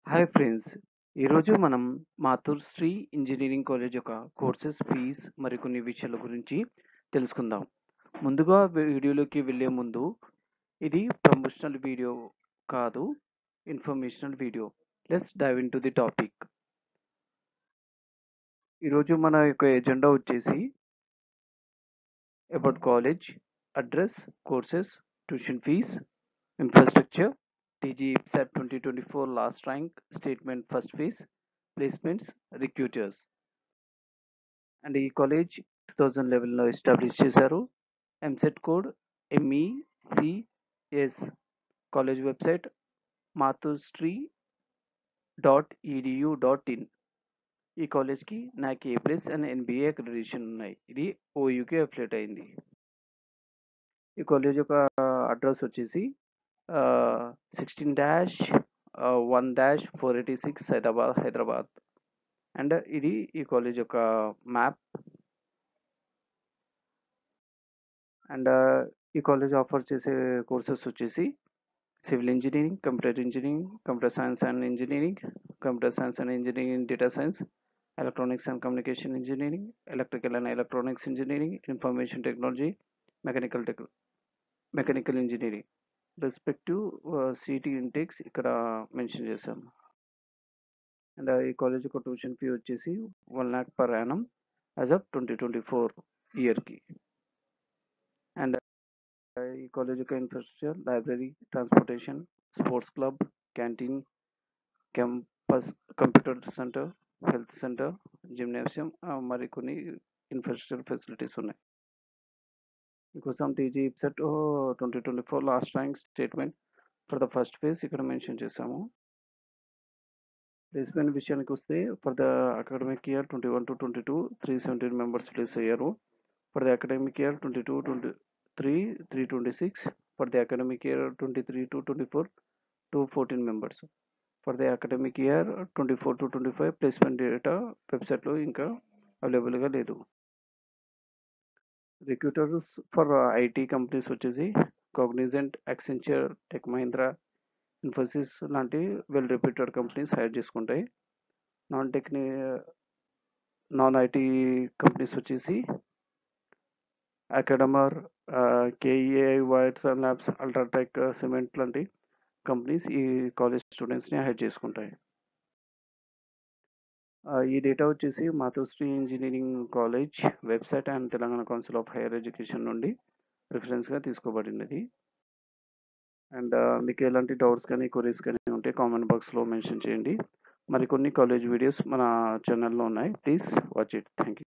Hi friends, ఈరోజు మనం Matrusri engineering college యొక్క కోర్సెస్ ఫీజ్ మరికొన్ని విషయాల గురించి తెలుసుకుందాం. ముందుగా వీడియోలోకి వెళ్ళే ముందు ఇది ప్రమోషనల్ వీడియో కాదు, informational video. Let's dive in to the topic. ఈరోజు మన యొక్క ఎజెండా వచ్చేసి about college, address, courses, tuition fees, infrastructure, TG IPSAT 2024 last rank, statement first phase, placements, recruiters. And ఈ కాలేజ్ 2011లో ఎస్టాబ్లిష్ చేశారు. EAMCET code MECS. College website mathusri.edu.in. ఈ కాలేజ్కి NAC A+ and NBA accreditation ఉన్నాయి. ఇది OUకి అఫిలియేట్ అయింది. ఈ college యొక్క address వచ్చేసి 16-1-486 హైదరాబాద్. అండ్ ఇది ఈ కాలేజ్ యొక్క మ్యాప్. అండ్ ఈ కాలేజ్ ఆఫర్ చేసే కోర్సెస్ వచ్చేసి civil engineering, computer engineering, computer science and engineering, computer science and engineering data science, electronics and communication engineering, electrical and electronics engineering, information technology, mechanical engineering. Respective city intakes ఇక్కడ mention చేశాం. And ఈ college యొక్క tuition fee వచ్చేసి 1 lakh per annum as of 2024 ఇయర్కి. And ఈ college యొక్క infrastructure library, transportation, sports club, canteen, campus, computer centre, health centre, gymnasium, మరికొన్ని infrastructure facilities ఉన్నాయి. ఇంకోసం TG IPSAT 2024 last rank statement for the first phase ఇక్కడ mention చేసాము. Placement విషయానికి వస్తే for the academic year 21-22 317 members place అయ్యారు. For the academic year 22-23 326. For the academic year 23-24 214 members. For the academic year 24-25 placement data వెబ్సైట్లో ఇంకా అవైలబుల్గా లేదు. Recruiters for IT companies వచ్చేసి Cognizant, Accenture, tech Mahindra, Infosys లాంటి వెల్ రెప్యూటెడ్ కంపెనీస్ హైర్ చేసుకుంటాయి. Non IT companies వచ్చేసి అకాడమర్, KEI wires and labs, UltraTech cement లాంటి కంపెనీస్ ఈ కాలేజ్ స్టూడెంట్స్ని హైర్ చేసుకుంటాయి. ఈ డేటా వచ్చేసి Matrusri engineering college website and Telangana council of higher education నుండి రిఫరెన్స్గా తీసుకోబడినది. అండ్ మీకు ఎలాంటి డౌట్స్ కానీ క్వరీస్ కానీ ఉంటే కామెంట్ బాక్స్లో మెన్షన్ చేయండి. మరికొన్ని కాలేజ్ వీడియోస్ మన ఛానల్లో ఉన్నాయి. Please watch it. Thank you.